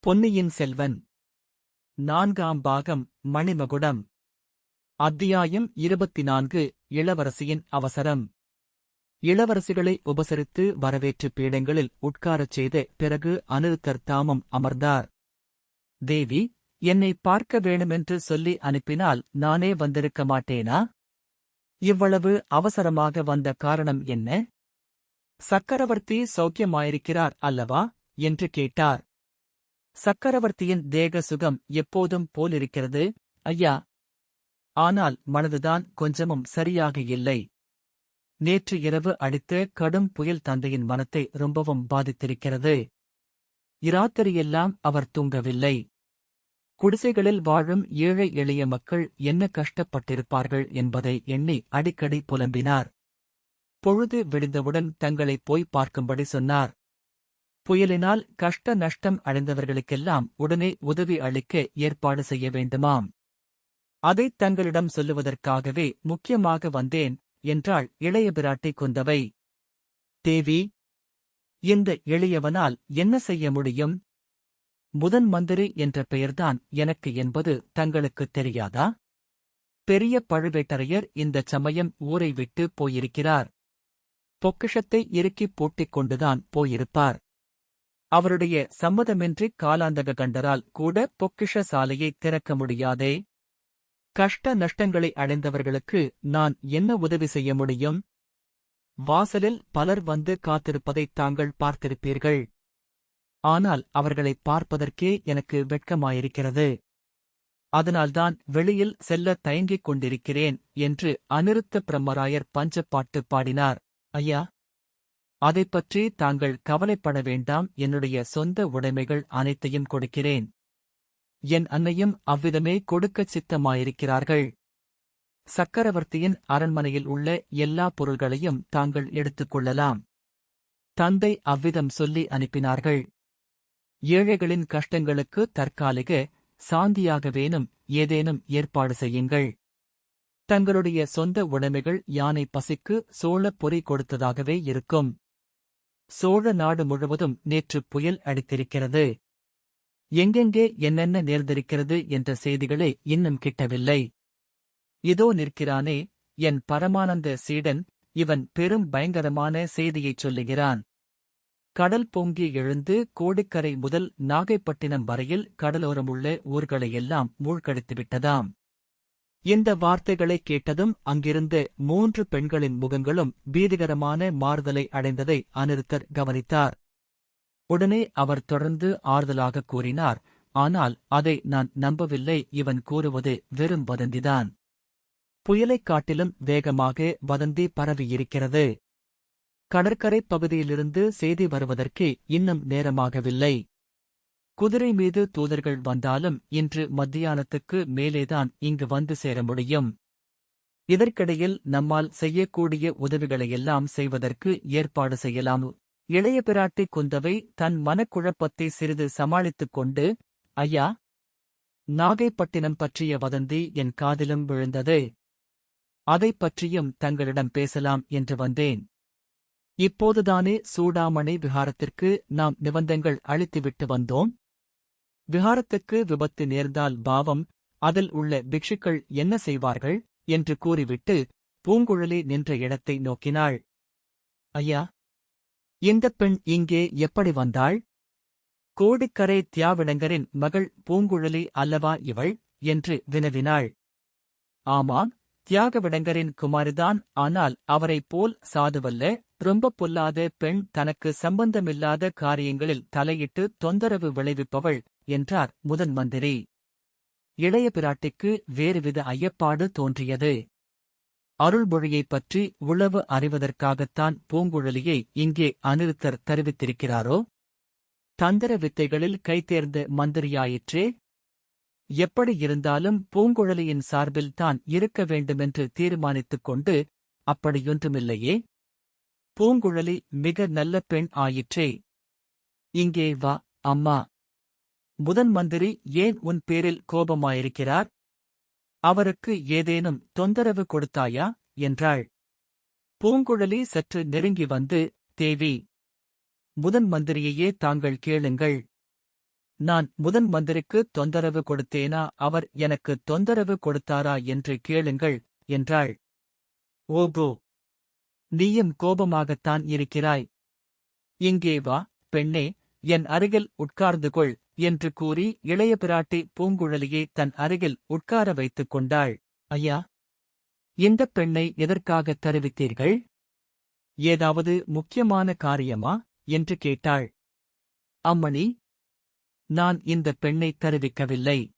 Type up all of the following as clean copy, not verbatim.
பொன்னியின் செல்வன் நான்காம் பாகம் மணிமகுடம். அத்தியாயம் 24. இளவரசியின் அவசரம். இளவரசிகளை உபசரித்து வரவேற்று பீடங்களில் உட்காரச் செய்த பிறகு அநிருத்தர் தாமும் அமர்ந்தார். தேவி, என்னை பார்க்க வேணுமென்று சொல்லி அனுப்பினால் நானே வந்திருக்க மாட்டேனா? இவ்வளவு அவசரமாக வந்த காரணம் என்ன? சக்கரவர்த்தி சௌக்கியமாயிருக்கிறார் அல்லவா என்று கேட்டார். சக்கரவர்த்தியின் தேக சுகம் எப்போதும் போலிருக்கிறது, ஐயா. ஆனால் மனதுதான் கொஞ்சமும் சரியாக இல்லை. நேற்று இரவு அடித்த கடும் புயல் தந்தையின் மனத்தை ரொம்பவும் பாதித்திருக்கிறது. இராத்திரியெல்லாம் அவர் தூங்கவில்லை. குடிசைகளில் வாழும் ஏழை எளிய மக்கள் என்ன கஷ்டப்பட்டிருப்பார்கள் என்பதை எண்ணி அடிக்கடி புலம்பினார். பொழுது விடிந்தவுடன் தங்களை போய் பார்க்கும்படி சொன்னார். புயலினால் கஷ்ட நஷ்டம் அடைந்தவர்களுக்கெல்லாம் உடனே உதவி அளிக்க ஏற்பாடு செய்ய வேண்டுமாம். அதைத் தங்களிடம் சொல்லுவதற்காகவே முக்கியமாக வந்தேன் என்றாள் இளைய பிராட்டி குந்தவை. தேவி, இந்த எளியவனால் என்ன செய்ய முடியும்? முதன் மந்திரி என்ற பெயர்தான் எனக்கு என்பது தங்களுக்குத் தெரியாதா? பெரிய பழுவேட்டரையர் இந்தச் சமயம் ஊரை விட்டு போயிருக்கிறார். பொக்கிஷத்தை இறுக்கிப் பூட்டிக் கொண்டுதான் போயிருப்பார். அவருடைய சம்மதமின்றி காலாந்தக கண்டரால் கூட பொக்கிஷ சாலையை திறக்க முடியாதே. கஷ்ட நஷ்டங்களை அடைந்தவர்களுக்கு நான் என்ன உதவி செய்ய முடியும்? வாசலில் பலர் வந்து காத்திருப்பதைத் தாங்கள் பார்த்திருப்பீர்கள். ஆனால் அவர்களைப் பார்ப்பதற்கே எனக்கு வெட்கமாயிருக்கிறது. அதனால்தான் வெளியில் செல்ல தயங்கிக் கொண்டிருக்கிறேன் என்று அநிருத்த பிரம்மராயர் பஞ்சப்பாட்டு பாடினார். ஐயா, அதைப்பற்றி தாங்கள் கவலைப்பட வேண்டாம். என்னுடைய சொந்த உடைமைகள் அனைத்தையும் கொடுக்கிறேன். என் அன்னையும் அவ்விதமே கொடுக்கச் சித்தமாயிருக்கிறார்கள். சக்கரவர்த்தியின் அரண்மனையில் உள்ள எல்லா பொருள்களையும் தாங்கள் எடுத்துக் கொள்ளலாம். தந்தை அவ்விதம் சொல்லி அனுப்பினார்கள். ஏழைகளின் கஷ்டங்களுக்கு தற்காலிக சாந்தியாகவேனும் ஏதேனும் ஏற்பாடு செய்யுங்கள். தங்களுடைய சொந்த உடைமைகள் யானை பசிக்கு சோளப் பொறி கொடுத்ததாகவே இருக்கும். சோழ நாடு முழுவதும் நேற்று புயல் அடித்திருக்கிறது. எங்கெங்கே என்னென்ன நேர்ந்திருக்கிறது என்ற செய்திகளே இன்னும் கிட்டவில்லை. இதோ நிற்கிறானே என் பரமானந்த சீடன், இவன் பெரும் பயங்கரமான செய்தியைச் சொல்லுகிறான். கடல் பொங்கி எழுந்து கோடிக்கரை முதல் நாகைப்பட்டினம் வரையில் கடலோரமுள்ள ஊர்களையெல்லாம் மூழ்கடித்துவிட்டதாம். இந்த வார்த்தைகளைக் கேட்டதும் அங்கிருந்த 3 பெண்களின் முகங்களும் பீதிகரமான மாறுதலை அடைந்ததை அநிருத்தர் கவனித்தார். உடனே அவர் தொடர்ந்து ஆறுதலாகக் கூறினார், ஆனால் அதை நான் நம்பவில்லை. இவன் கூறுவது வெறும் வதந்திதான். புயலைக் காட்டிலும் வேகமாக வதந்தி பரவியிருக்கிறது. கடற்கரைப் பகுதியிலிருந்து செய்தி வருவதற்கே இன்னும் நேரமாகவில்லை. குதிரை மீது தூதர்கள் வந்தாலும் இன்று மத்தியானத்துக்கு மேலேதான் இங்கு வந்து சேர முடியும். இதற்கிடையில் நம்மால் செய்யக்கூடிய உதவிகளையெல்லாம் செய்வதற்கு ஏற்பாடு செய்யலாம். இளைய பிராட்டி குந்தவை தன் மனக்குழப்பத்தை சிறிது சமாளித்துக் கொண்டு, ஐயா, நாகைப்பட்டினம் பற்றிய வதந்தி என் காதிலும் விழுந்தது. அதைப் பற்றியும் தங்களிடம் பேசலாம் என்று வந்தேன். இப்போதுதானே சூடாமணி விஹாரத்திற்கு நாம் நிபந்தங்கள் அளித்துவிட்டு வந்தோம். விஹாரத்துக்கு விபத்து நேர்ந்தால் பாவம், அதில் உள்ள பிக்ஷுக்கள் என்ன செய்வார்கள் என்று கூறிவிட்டு பூங்குழலி நின்ற இடத்தை நோக்கினாள். ஐயா, இந்தப் பெண் இங்கே எப்படி வந்தாள்? கோடிக்கரை தியாவிடங்கரின் மகள் பூங்குழலி அல்லவா இவள் என்று வினவினாள். ஆமாம், தியாகவிடங்கரின் குமாரிதான். ஆனால் அவரைப் போல் சாதுவல்ல. ரொம்ப பொல்லாத பெண். தனக்கு சம்பந்தமில்லாத காரியங்களில் தலையிட்டு தொந்தரவு விளைவிப்பவள் என்றார் முதன் மந்திரி. இளைய பிராட்டிக்கு வேறுவித ஐயப்பாடு தோன்றியது. அருள்மொழியைப் பற்றி உளவு அறிவதற்காகத்தான் பூங்குழலியை இங்கே அநிருத்தர் தெரிவித்திருக்கிறாரோ? தந்திர வித்தைகளில் கைதேர்ந்த மந்திரியாயிற்றே. எப்படி இருந்தாலும் பூங்குழலியின் சார்பில் தான் இருக்க வேண்டுமென்று தீர்மானித்துக் கொண்டு, அப்படியொன்றுமில்லையே. பூங்குழலி மிக நல்ல பெண் ஆயிற்றே. இங்கே வா, அம்மா. முதன் மந்திரி ஏன் உன் பேரில் கோபமாயிருக்கிறார்? அவருக்கு ஏதேனும் தொந்தரவு கொடுத்தாயா என்றாள். பூங்குழலி சற்று நெருங்கி வந்து, தேவி, முதன் மந்திரியையே தாங்கள் கேளுங்கள். நான் முதன் மந்திரிக்கு தொந்தரவு கொடுத்தேனா, அவர் எனக்கு தொந்தரவு கொடுத்தாரா என்று கேளுங்கள், என்றாள். ஓகோ, நீயும் கோபமாகத்தான் இருக்கிறாய். இங்கே வா, பெண்ணே, என் அருகில் உட்கார்ந்து கொள், என்று கூறி இளைய பிராட்டி பூங்குழலியை தன் அருகில் உட்கார வைத்துக் கொண்டாள். ஐயா, இந்தப் பெண்ணை எதற்காகத் தருவித்தீர்கள்? ஏதாவது முக்கியமான காரியமா? என்று கேட்டாள். அம்மணி, நான் இந்த பெண்ணை தருவிக்கவில்லை.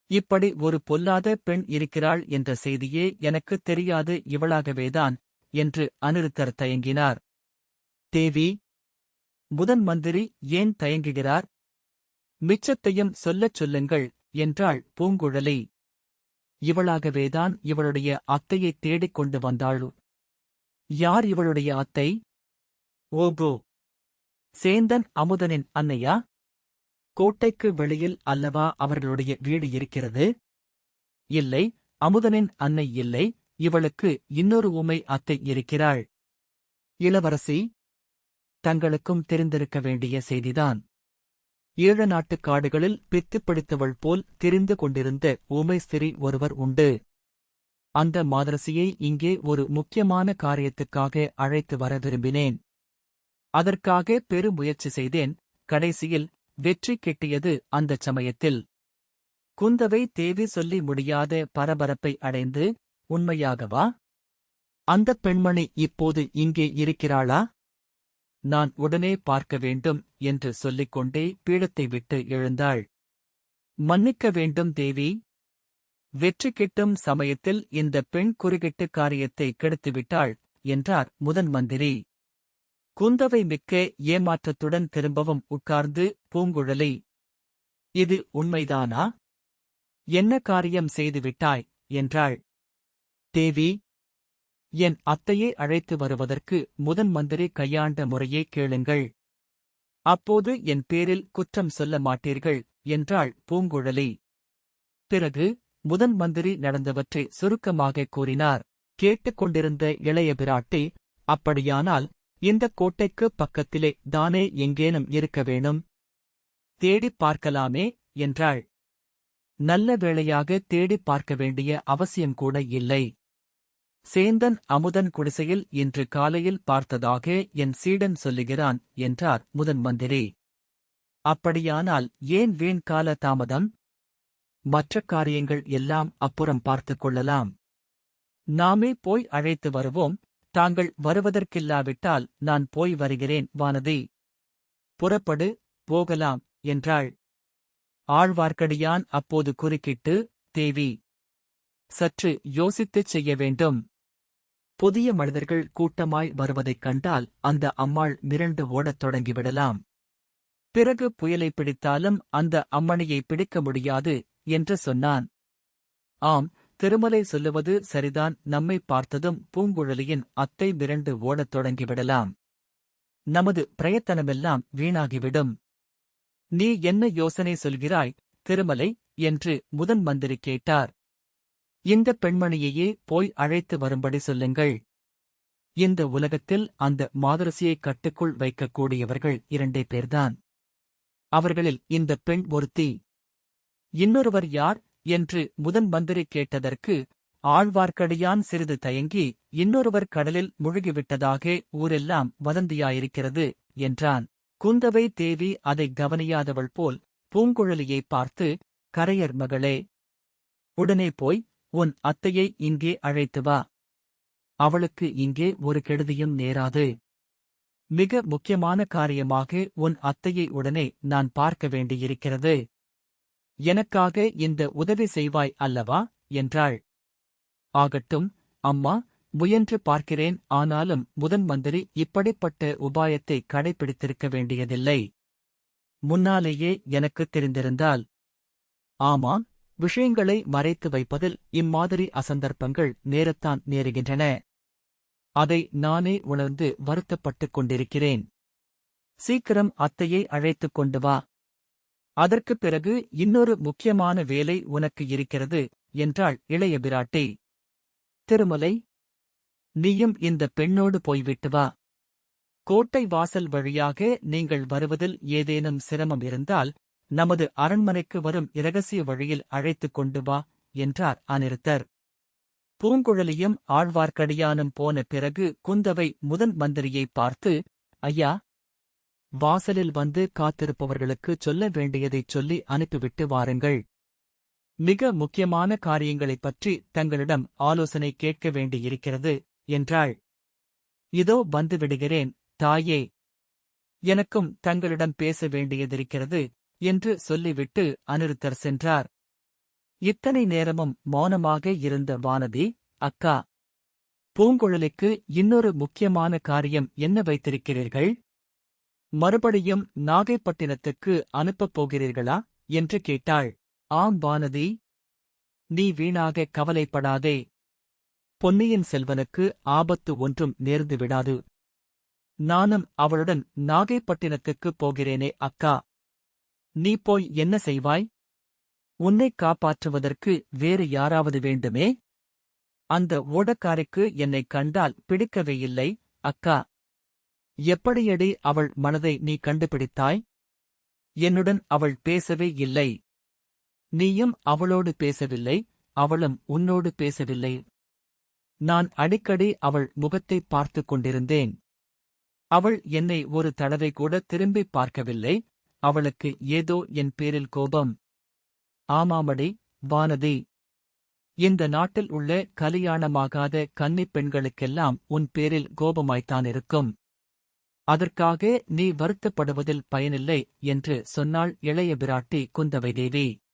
இப்படி ஒரு பொல்லாத பெண் இருக்கிறாள் என்ற செய்தியே எனக்குத் தெரியாது, இவளாகவேதான் என்று அநிருத்தர் தயங்கினார். தேவி, முதன் மந்திரி ஏன் தயங்குகிறார்? மிச்சத்தையும் சொல்லச் சொல்லுங்கள், என்றாள் பூங்குழலி. இவளாகவேதான் இவளுடைய அத்தையைத் தேடிக் கொண்டு வந்தாள். யார் இவளுடைய அத்தை? ஓகோ, சேந்தன் அமுதனின் அன்னையா? கோட்டைக்கு வெளியில் அல்லவா அவர்களுடைய வீடு இருக்கிறது? இல்லை, அமுதனின் அன்னை இல்லை, இவளுக்கு இன்னொரு உமை அத்தை இருக்கிறாள். இளவரசி, தங்களுக்கும் தெரிந்திருக்க வேண்டிய செய்திதான். ஈழ நாட்டுக் காடுகளில் பித்துப் பிடித்தவள் போல் திரிந்து கொண்டிருந்த ஊமை ஸ்திரீ ஒருவர் உண்டு. அந்த மாதரசியை இங்கே ஒரு முக்கியமான காரியத்துக்காக அழைத்து வர விரும்பினேன். அதற்காக பெருமுயற்சி செய்தேன். கடைசியில் வெற்றி கிட்டியது. அந்தச் சமயத்தில் குந்தவை தேவி சொல்லி முடியாத பரபரப்பை அடைந்து, உண்மையாகவா? அந்தப் பெண்மணி இப்போது இங்கே இருக்கிறாளா? நான் உடனே பார்க்க வேண்டும் என்று சொல்லிக் கொண்டே பீடத்தை விட்டு எழுந்தாள். மன்னிக்க வேண்டும் தேவி. வெற்றி கிட்டும் சமயத்தில் இந்த பெண் குறுகிட்டு காரியத்தை கெடுத்துவிட்டாள், என்றார் முதன் மந்திரி. குந்தவை மிக்க ஏமாற்றத்துடன் திரும்பவும் உட்கார்ந்து, பூங்குழலி, இது உண்மைதானா? என்ன காரியம் செய்துவிட்டாய்? என்றாள். தேவி, என் அத்தையை அழைத்து வருவதற்கு முதன் மந்திரி கையாண்ட முறையே கேளுங்கள். அப்போது என் பேரில் குற்றம் சொல்ல மாட்டீர்கள், என்றாள் பூங்குழலி. பிறகு முதன் மந்திரி நடந்தவற்றை சுருக்கமாகக் கூறினார். கேட்டுக்கொண்டிருந்த இளைய பிராட்டி, அப்படியானால் இந்தக் கோட்டைக்குப் பக்கத்திலே தானே எங்கேனும் இருக்க வேணும்? தேடிப் பார்க்கலாமே, என்றாள். நல்ல வேளையாக தேடிப் பார்க்க வேண்டிய அவசியங்கூட இல்லை. சேந்தன் அமுதன் குடிசையில் இன்று காலையில் பார்த்ததாக என் சீடன் சொல்லுகிறான், என்றார் முதன் மந்திரி. அப்படியானால் ஏன் வீண் கால தாமதம்? மற்ற காரியங்கள் எல்லாம் அப்புறம் பார்த்துக் கொள்ளலாம். நாமே போய் அழைத்து வருவோம். தாங்கள் வருவதற்கில்லாவிட்டால் நான் போய் வருகிறேன் வானதி. புறப்படு, போகலாம், என்றாள். ஆழ்வார்க்கடியான் அப்போது குறுக்கிட்டு, தேவி, சற்று யோசித்துச் செய்ய வேண்டும். புதிய மனிதர்கள் கூட்டமாய் வருவதைக் கண்டால் அந்த அம்மாள் மிரண்டு ஓடத் தொடங்கிவிடலாம். பிறகு புயலை பிடித்தாலும் அந்த அம்மணியை பிடிக்க முடியாது என்று சொன்னான். ஆம், திருமலை சொல்லுவது சரிதான். நம்மை பார்த்ததும் பூங்குழலியின் அத்தை மிரண்டு ஓடத் தொடங்கிவிடலாம். நமது பிரயத்தனமெல்லாம் வீணாகிவிடும். நீ என்ன யோசனை சொல்கிறாய், திருமலை? என்று முதன் மந்திரி கேட்டார். இந்த பெண்மணியையே போய் அழைத்து வரும்படி சொல்லுங்கள். இந்த உலகத்தில் அந்த மாதரசியைக் கட்டுக்குள் வைக்கக்கூடியவர்கள் 2 பேர்தான். அவர்களில் இந்த பெண் ஒருத்தி. இன்னொருவர் யார் என்று முதன் மந்திரி கேட்டதற்கு ஆழ்வார்க்கடியான் சிறிது தயங்கி, இன்னொருவர் கடலில் முழுகிவிட்டதாக ஊரெல்லாம் வதந்தியாயிருக்கிறது, என்றான். குந்தவை தேவி அதை கவனியாதவள் போல் பூங்குழலியை பார்த்து, கரையர் மகளே, உடனே போய் உன் அத்தையை இங்கே அழைத்து வா. அவளுக்கு இங்கே ஒரு கெடுதியும் நேராது. மிக முக்கியமான காரியமாக உன் அத்தையை உடனே நான் பார்க்க வேண்டியிருக்கிறது. எனக்காக இந்த உதவி செய்வாய் அல்லவா? என்றாள். ஆகட்டும் அம்மா, முயன்று பார்க்கிறேன். ஆனாலும் முதன் மந்திரி இப்படிப்பட்ட உபாயத்தை கடைப்பிடித்திருக்க வேண்டியதில்லை. முன்னாலேயே எனக்குத் தெரிந்திருந்தால். ஆமாம், விஷயங்களை மறைத்து வைப்பதில் இம்மாதிரி அசந்தர்ப்பங்கள் நேரத்தான் நேருகின்றன. அதை நானே உணர்ந்து வருத்தப்பட்டுக் கொண்டிருக்கிறேன். சீக்கிரம் அத்தையை அழைத்துக் கொண்டு வா. அதற்குப் பிறகு இன்னொரு முக்கியமான வேலை உனக்கு இருக்கிறது, என்றாள் இளைய பிராட்டி. திருமலை, நீயும் இந்த பெண்ணோடு போய்விட்டு வா. கோட்டை வாசல் வழியாக நீங்கள் வருவதில் ஏதேனும் சிரமம் இருந்தால் நமது அரண்மனைக்கு வரும் இரகசிய வழியில் அழைத்துக் கொண்டு வா என்றார் அநிருத்தர். பூங்குழலியும் ஆழ்வார்க்கடியானும் போன பிறகு குந்தவை முதன் மந்திரியை பார்த்து, ஐயா, வாசலில் வந்து காத்திருப்பவர்களுக்குச் சொல்ல வேண்டியதைச் சொல்லி அனுப்பிவிட்டு வாருங்கள். மிக முக்கியமான காரியங்களைப் பற்றி தங்களிடம் ஆலோசனை கேட்க வேண்டியிருக்கிறது என்றாள். இதோ வந்து விடுகிறேன், தாயே. எனக்கும் தங்களிடம் பேச வேண்டியதிருக்கிறது என்று சொல்லிவிட்டு அநிருத்தர் சென்றார். இத்தனை நேரமும் மௌனமாக இருந்த வானதி, அக்கா, பூங்குழலிக்கு இன்னொரு முக்கியமான காரியம் என்ன வைத்திருக்கிறீர்கள்? மறுபடியும் நாகைப்பட்டினத்துக்கு அனுப்பப் போகிறீர்களா என்று கேட்டாள். ஆம் வானதி, நீ வீணாக கவலைப்படாதே. பொன்னியின் செல்வனுக்கு ஆபத்து ஒன்றும் நேர்ந்து விடாது. நானும் அவளுடன் நாகைப்பட்டினத்துக்குப் போகிறேனே அக்கா. நீ போய் என்ன செய்வாய்? உன்னைக் காப்பாற்றுவதற்கு வேறு யாராவது வேண்டுமே. அந்த ஓடக்காரைக்கு என்னைக் கண்டால் பிடிக்கவே இல்லை அக்கா. எப்படியடி அவள் மனதை நீ கண்டுபிடித்தாய்? என்னுடன் அவள் பேசவே இல்லை. நீயும் அவளோடு பேசவில்லை, அவளும் உன்னோடு பேசவில்லை. நான் அடிக்கடி அவள் முகத்தை பார்த்துக் கொண்டிருந்தேன். அவள் என்னை ஒரு தடவை கூட திரும்பிப் பார்க்கவில்லை. அவளுக்கு ஏதோ என் பேரில் கோபம். ஆமாமடி வானதி, இந்த நாட்டில் உள்ள கலியாணமாகாத கன்னிப் பெண்களுக்கெல்லாம் உன் பேரில் கோபமாய்த்தானிருக்கும். அதற்காக நீ வருத்தப்படுவதில் பயனில்லை என்று சொன்னாள் இளைய பிராட்டி குந்தவை தேவி.